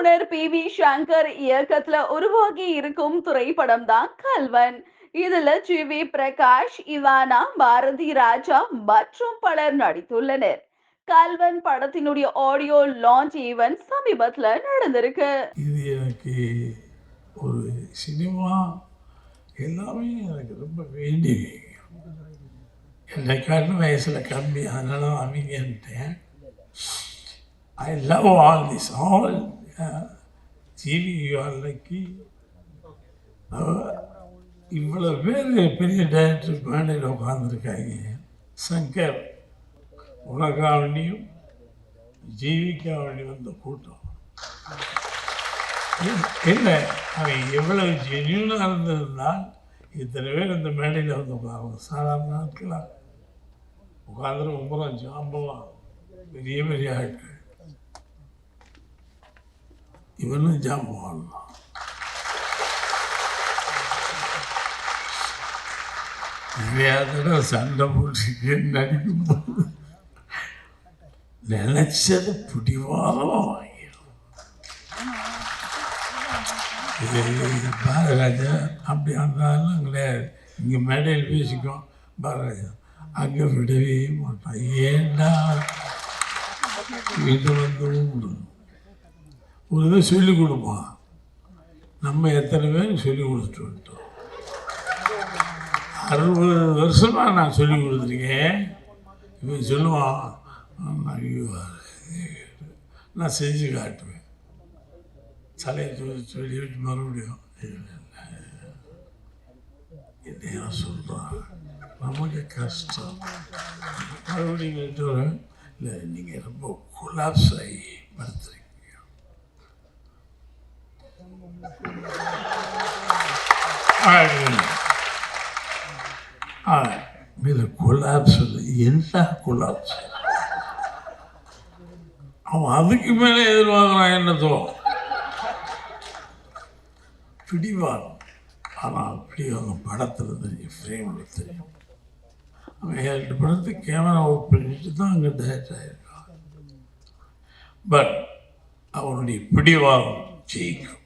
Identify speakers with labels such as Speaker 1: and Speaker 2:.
Speaker 1: இயக்குனர் பி.வி. சங்கர் இயக்கத்துல உருவாகி இருக்கும் திரைப்படம் தான் கல்வன். இதுல ஜி.வி. பிரகாஷ், இவானா, பாரதி ராஜா மற்றும் பலர் நடித்துள்ளனர். கல்வன் படத்தினுடைய ஆடியோ லான்ச் ஈவென்ட் சமீபத்துல நடந்திருக்கு.
Speaker 2: இது எனக்கு ஒரு சினிமா எல்லாமே எனக்கு ரொம்ப வேண்டிய. என்னை காட்டின வயசில் கம்மி, அதனால அமைங்கன்ட்டேன். I love all this, all ஜிவி வாழ்க்கைக்கு இவ்வளோ பேர் பெரிய டைரக்டர் மேடையில் உட்காந்துருக்காங்க. சங்கர் உனக்காவண்டியும் ஜீவிக்காவண்டி வந்த கூட்டம் இல்லை, அவன் எவ்வளவு ஜென்யூனாக இருந்திருந்தால் இத்தனை பேர் இந்த மேடையில் வந்து உட்காருவாங்க. சாதாரண நாட்களாக உட்காந்துட்டு ரொம்ப ஜாம்பவா பெரிய பெரிய ஆட்கள். இவனும் ஜாம்பவான் தான். நிறையா தடவை சண்டை போட்டு நடிக்கும்போது நினைச்சது பிடிவாதமாக வாங்கிடும். இது பாரராஜா அப்படி இருந்தாலும் கிடையாது. இங்கே மேடையில் பேசிக்கோ பாரராஜா, அங்கே விடவே மாட்டான். ஏண்டா வீட்டு வந்து ஒரு இதை சொல்லிக் கொடுப்பான். நம்ம எத்தனை பேர் சொல்லிக் கொடுத்துட்டு வந்துட்டோம். 60 வருஷமாக நான் சொல்லிக் கொடுத்துருக்கேன். இவன் சொல்லுவான், நான் செஞ்சு காட்டுவேன். தலையை சொல்லி விட்டு மறுபடியும் என்னையா சொல்கிறான், நமக்கு கஷ்டம். மறுபடியும் கேட்டு இல்லை, நீங்கள் ரொம்ப கொலாப்ஸ் ஆகி படுத்துறீங்க. இது கொலாப்ஸ், என்ன கொலாப்ஸ்? அவன் அதுக்கு மேலே எதிர்பார்க்குறான். என்னதோ பிடிவான். ஆனால் அப்படி அவங்க படத்தில் தெரியும், ஃப்ரேமில் தெரியும். அவன் 7 படத்துக்கு கேமரா ஒர்க் பண்ணிட்டு தான் அங்கே டேரக்ட் ஆகிருக்கான். பட் அவனுடைய பிடிவாதம் ஜெயிக்கும்.